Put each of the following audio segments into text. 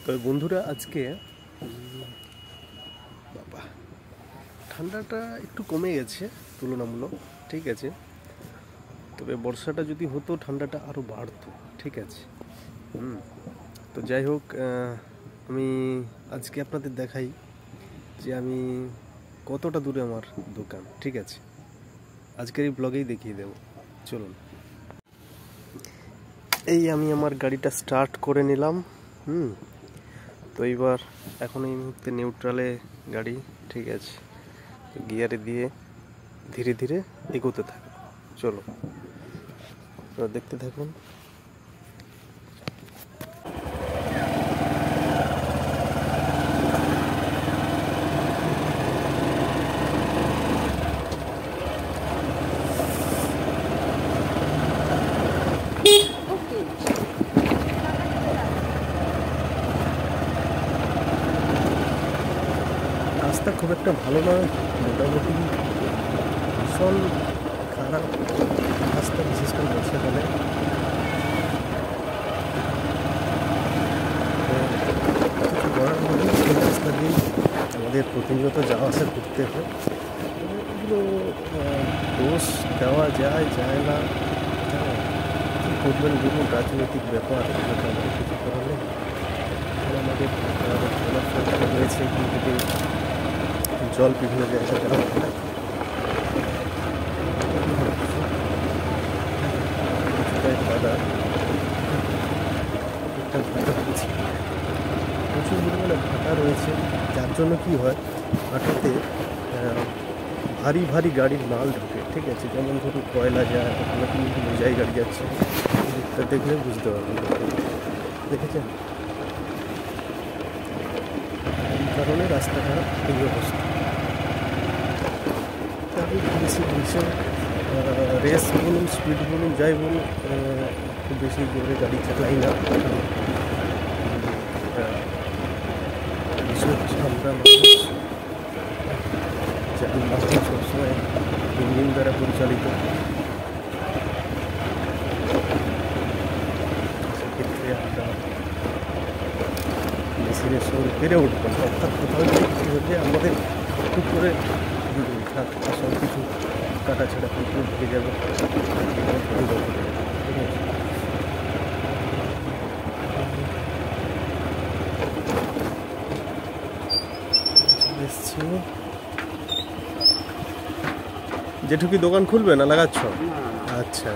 তো বন্ধুরা আজকে বাবা ঠান্ডাটা একটু কমে গেছে তুলনামূলক, ঠিক আছে। তবে বর্ষাটা যদি হতো ঠান্ডাটা আরও বাড়তো, ঠিক আছে। তো যাই হোক, আমি আজকে আপনাদের দেখাই যে আমি কতটা দূরে আমার দোকান, ঠিক আছে। আজকের এই ব্লগেই দেখিয়ে দেব, চলুন। এই আমি আমার গাড়িটা স্টার্ট করে নিলাম। তো এইবার এখন এই মুহূর্তে নিউট্রালে গাড়ি, ঠিক আছে। তো গিয়ারে দিয়ে ধীরে ধীরে এগোতে থাকো, চলো দেখতে থাকুন। রাস্তা খুব একটা ভালো না, মোটামুটি ভীষণ খারাপ রাস্তা, বিশেষ করে বর্ষাকালে। কিছু করার নেই, সেই রাস্তা দিয়েই আমাদের প্রতিনিয়ত যাওয়া আসা করতে হয়। এগুলো দোষ দেওয়া যায় না, কী করবেন বলুন, রাজনৈতিক ব্যাপার, এগুলো তো আমাদের কিছু করার নেই। আমাদের জলাশয় রয়েছে, কিন্তু জল বিভিন্ন জায়গায় দেওয়া হয় না। প্রচুর পরিমাণে ভাটা রয়েছে, যার জন্য কি হয়, ভাটাতে ভারী ভারী গাড়ির মাল ঢোকে, ঠিক আছে। যেমন ধরুন কয়লা যায়, ওখানে কিন্তু বোঝাই গাড়ি যাচ্ছে, দিকটা দেখলে বুঝতে পারবেন। দেখেছেন, এই কারণে রাস্তাটা এই অবস্থা। আমি বেশি রেস বলুন, স্পিড বলুন, যাই বলুন, খুব বেশি জোরে গাড়ি চালাই না। বিষয় হচ্ছে আমরা মানুষ সবসময় ইঞ্জিন দ্বারা পরিচালিত, সেক্ষেত্রে আমরা মেশিনের সঙ্গে পেরে উঠবো না। অর্থাৎ কোথাও যদি কিছু হচ্ছে আমাদের খুব করে সব কিছু কাটা ছাড়া পুকুর ঢুকে যাবে, ঠিক আছে। এসছি, জেঠু কি দোকান খুলবে না লাগাচ্ছ? আচ্ছা,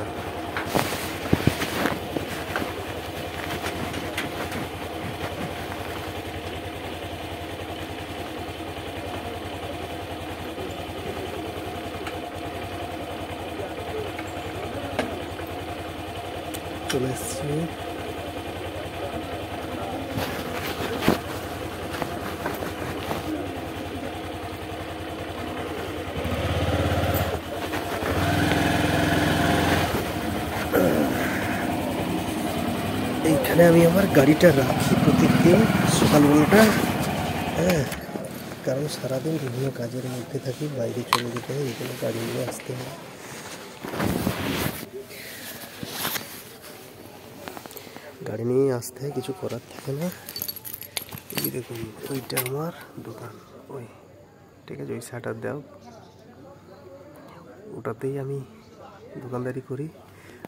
চলে এসছি। এইখানে আমি আমার গাড়িটা রাখি প্রত্যেকদিন সকালবেলাটা, কারণ সারাদিন বিভিন্ন কাজের মধ্যে থাকি, বাইরে চলে যেতে হয়, এই জন্য গাড়ি নিয়ে আসতে হয়। গাড়ি নিয়ে আসতে হয়, কিছু করার থাকে না। এই দেখুন, ওইটা আমার দোকান, ওই, ঠিক আছে, ওই শাটার দাও, ওটাতেই আমি দোকানদারি করি।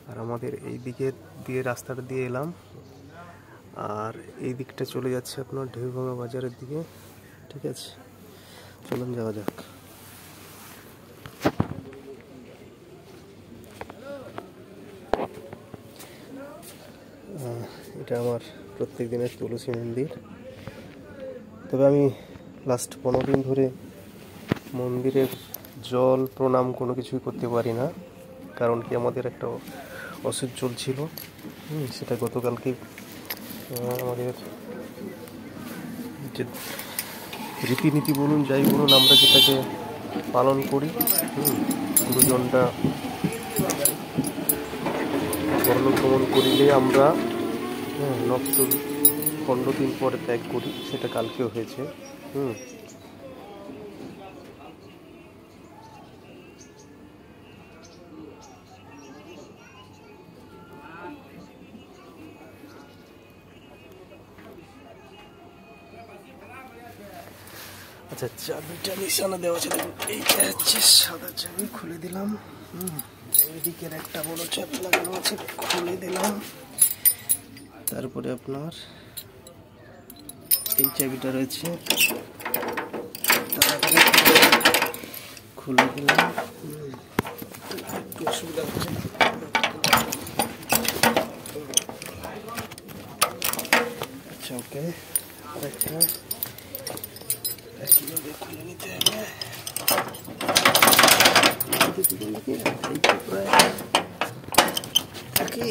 আর আমাদের এই দিকে দিয়ে রাস্তাটা দিয়ে এলাম, আর এই দিকটা চলে যাচ্ছে আপনার ঢেউভাঙা বাজারের দিকে, ঠিক আছে। চলুন যাওয়া যাক। এটা আমার প্রত্যেক দিনের তুলসী মন্দির। তবে আমি লাস্ট 15 দিন ধরে মন্দিরের জল প্রণাম কোনো কিছুই করতে পারি না, কারণ কি আমাদের একটা অসুখ চলছিল, সেটা গতকালকে আমাদের যে রীতিনীতি বলুন, যাই বলুন, আমরা যেটাকে পালন করি, গুরুজনটা পরলোকগমন করিলে আমরা নক্ত 15 দিন পরে ত্যাগ করি, সেটা কালকেও হয়েছে। আচ্ছা, চাবিটা নিশানা দেওয়া আছে দেখুন, এইটা হচ্ছে সাদা চাবি, খুলে দিলাম। এদিকের একটা বড় চাবি লাগানো আছে, খুলে দিলাম। তারপরে আপনার এই চাবিটা রয়েছে, খুলে দিলাম। একটু অসুবিধা হচ্ছে, আচ্ছা ওকে। আরেকটা একইভাবে খুলে নিতে হবে। এইটা প্রায় থাকে।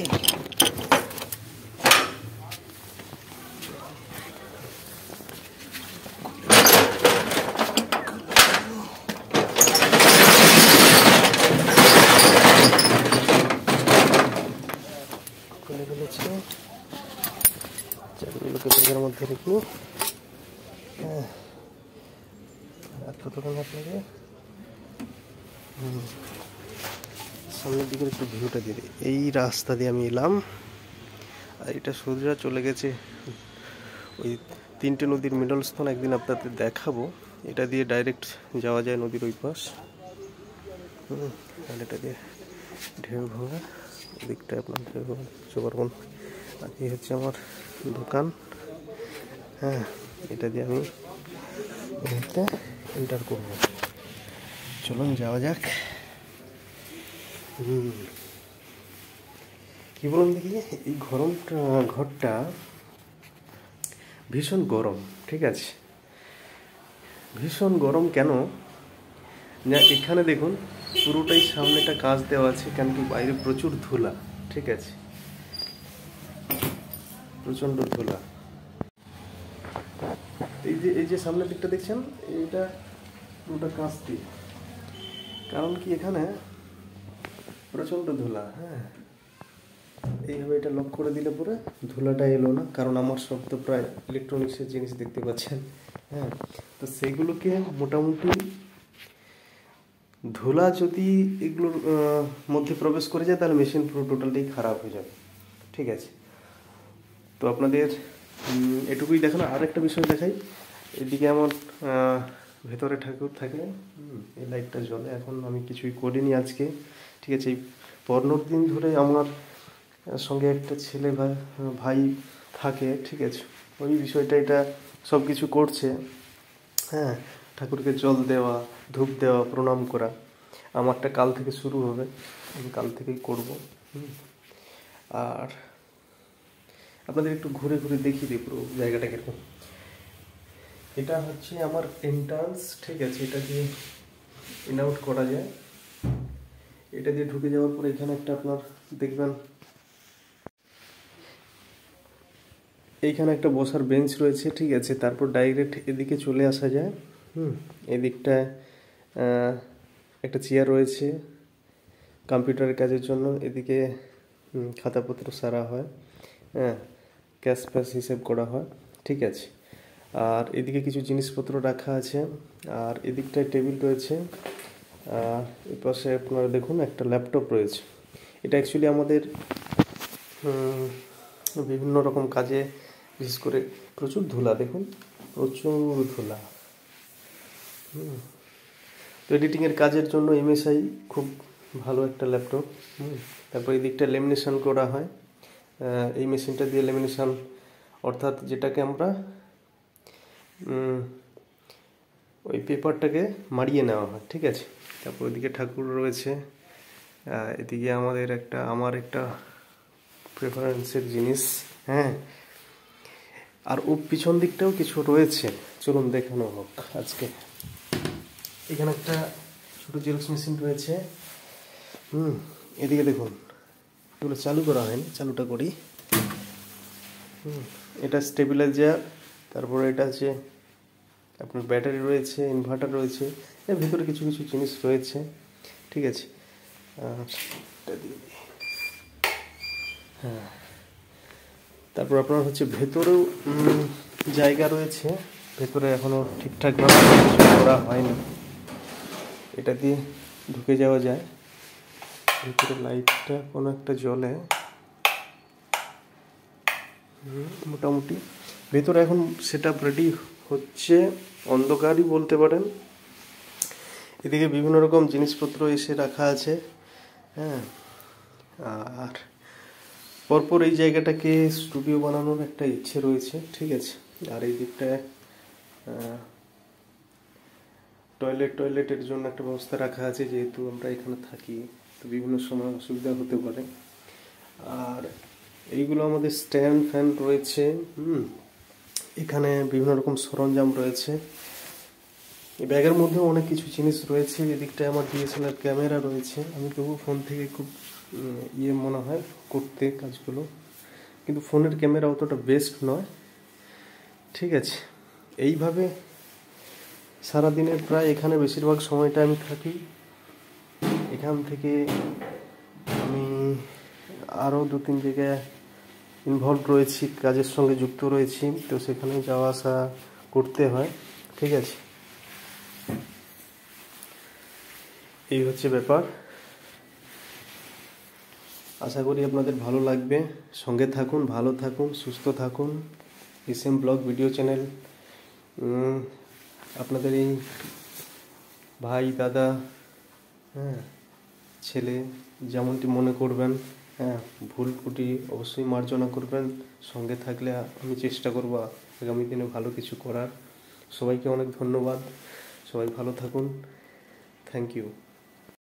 খুলে ফেলেছি, চাবিগুলোকে ব্যাগের মধ্যে রেখে। হ্যাঁ, আর কতক্ষণ আপনাকে সামনের দিকের একটু ভিউটা দিয়ে দিই। এই রাস্তা দিয়ে আমি এলাম, আর এটা সোজা চলে গেছে ওই 3টে নদীর মিডল স্থান, একদিন আপনাদের দেখাবো। এটা দিয়ে ডাইরেক্ট যাওয়া যায় নদীর ওই পাশ। আর এটা দিয়ে ঢেউ ভাঙা, ওদিকটায় আপনার ঢেউ ভাঙা পারবেন। আর এই হচ্ছে আমার দোকান। হ্যাঁ, এটা দিয়ে আমি মুহূর্তে এন্টার করবো। চলুন যাওয়া যাক। কি বলুন দেখি, এই ঘরটা ভীষণ গরম, ঠিক আছে? ভীষণ গরম কেন না, এখানে দেখুন পুরোটাই সামনেটা কাঁচ দেওয়া আছে, কেন কি বাইরে প্রচুর ধুলা, ঠিক আছে? প্রচণ্ড ধুলা। এই যে সামনের দিকটা দেখছেন, এইটা পুরোটা কাঁচ দিয়ে। কারণ কি এখানে প্রচণ্ড ধুলা। হ্যাঁ, এইভাবে এটা লক করে দিলে পরে ধুলাটা এলো না, কারণ আমার সব তো প্রায় ইলেকট্রনিক্সের জিনিস দেখতে পাচ্ছেন। হ্যাঁ, তো সেগুলোকে মোটামুটি ধুলা যদি এগুলোর মধ্যে প্রবেশ করে যায়, তাহলে মেশিন পুরো টোটালটাই খারাপ হয়ে যাবে, ঠিক আছে? তো আপনাদের এটুকুই দেখানো। আর একটা বিষয় দেখাই, এদিকে আমার ভেতরে ঠাকুর থাকে, এই লাইটটা জ্বলে। এখন আমি কিছুই করিনি আজকে, ঠিক আছে? এই 15 দিন ধরে আমার সঙ্গে একটা ছেলে ভাই থাকে, ঠিক আছে? ওই বিষয়টা এটা সব কিছু করছে। হ্যাঁ, ঠাকুরকে জল দেওয়া, ধূপ দেওয়া, প্রণাম করা আমারটা কাল থেকে শুরু হবে, আমি কাল থেকেই করবো। আর আপনাদের একটু ঘুরে ঘুরে দেখিয়ে দিই পুরো জায়গাটা কিরকম। এটা হচ্ছে আমার এন্ট্রান্স, ঠিক আছে? এটা দিয়ে ইন আউট করা যায়। এটা দিয়ে ঢুকে যাওয়ার পর এখানে একটা আপনার দেখবেন, এইখানে একটা বসার বেঞ্চ রয়েছে, ঠিক আছে? তারপর ডাইরেক্ট এদিকে চলে আসা যায়। এদিকটায় একটা চেয়ার রয়েছে কম্পিউটারের কাজের জন্য। এদিকে খাতাপত্র সারা হয়, হ্যাঁ, ক্যাশ ফ্যাশ হিসেব করা হয়, ঠিক আছে? আর এদিকে কিছু জিনিসপত্র রাখা আছে। আর এদিকটায় টেবিল রয়েছে। আর এই পাশে আপনারা দেখুন একটা ল্যাপটপ রয়েছে। এটা অ্যাকচুয়ালি আমাদের বিভিন্ন রকম কাজে, বিশেষ করে প্রচুর ধুলা, দেখুন প্রচুর ধুলা। তো এডিটিংয়ের কাজের জন্য MSI খুব ভালো একটা ল্যাপটপ। তারপর এই দিকটা লেমিনেশন করা হয়, এই মেশিনটা দিয়ে লেমিনেশন, অর্থাৎ যেটাকে আমরা ওই পেপারটাকে মাড়িয়ে নেওয়া হয়, ঠিক আছে? তারপর ওইদিকে ঠাকুর রয়েছে। এদিকে আমার একটা প্রেফারেন্সের জিনিস। হ্যাঁ, আর ও পিছন দিকটাও কিছু রয়েছে, চলুন দেখানো হোক আজকে। এখানে একটা ছোটো জেরক্স মেশিন রয়েছে। এদিকে দেখুন, এগুলো চালু করা হয়নি, চালুটা করি। এটা স্টেবিলাইজার। তারপরে এটা আছে আপনার ব্যাটারি রয়েছে, ইনভার্টার রয়েছে, এর ভিতরে কিছু কিছু জিনিস রয়েছে, ঠিক আছে? হ্যাঁ, তারপর আপনার হচ্ছে ভেতরেও জায়গা রয়েছে। ভেতরে এখনও ঠিকঠাকভাবে কিছু করা হয়নি, এটা দিয়ে ঢুকে যাওয়া যায়। ভেতরে লাইটটা কোনো একটা জ্বলে, মোটামুটি ভেতরে এখন সেট আপ রেডি হচ্ছে অন্ধকারই বলতে পারেন। এদিকে বিভিন্ন রকম জিনিসপত্র এসে রাখা আছে, হ্যাঁ। আর পরপর এই জায়গাটাকে স্টুডিও বানানোর একটা ইচ্ছে রয়েছে, ঠিক আছে। আর এই দিকটায় টয়লেটের জন্য একটা ব্যবস্থা রাখা আছে, যেহেতু আমরা এখানে থাকি তো বিভিন্ন সময় অসুবিধা হতে পারে। আর এইগুলো আমাদের স্ট্যান্ড ফ্যান রয়েছে, এখানে বিভিন্ন রকম সরঞ্জাম রয়েছে। এই ব্যাগের মধ্যেও অনেক কিছু জিনিস রয়েছে। এদিকটায় আমার ডিএসএলআর ক্যামেরা রয়েছে। আমি তবু ফোন থেকে খুব মনে হয় করতে কাজগুলো, কিন্তু ফোনের ক্যামেরা অতটা বেস্ট নয়, ঠিক আছে। এইভাবে সারাদিনের প্রায় এখানে বেশিরভাগ সময়টা আমি থাকি। এখান থেকে আমি আরও 2-3 জায়গায় ইনভলভ রয়েছি, কাজের সঙ্গে যুক্ত রয়েছি, তো সেখানে যাওয়া আসা করতে হয়, ঠিক আছে। এই হচ্ছে ব্যাপার। আশা করি আপনাদের ভালো লাগবে। সঙ্গে থাকুন, ভালো থাকুন, সুস্থ থাকুন। এসএম ব্লগ ভিডিও চ্যানেল আপনাদের এই ভাই, দাদা, হ্যাঁ, ছেলে, যেমনটি মনে করবেন, হ্যাঁ, ভুল ত্রুটি অবশ্যই মার্জনা করবেন। সঙ্গে থাকলে আমি চেষ্টা করব আগামী দিনে ভালো কিছু করার। সবাইকে অনেক ধন্যবাদ। সবাই ভালো থাকুন। Thank you.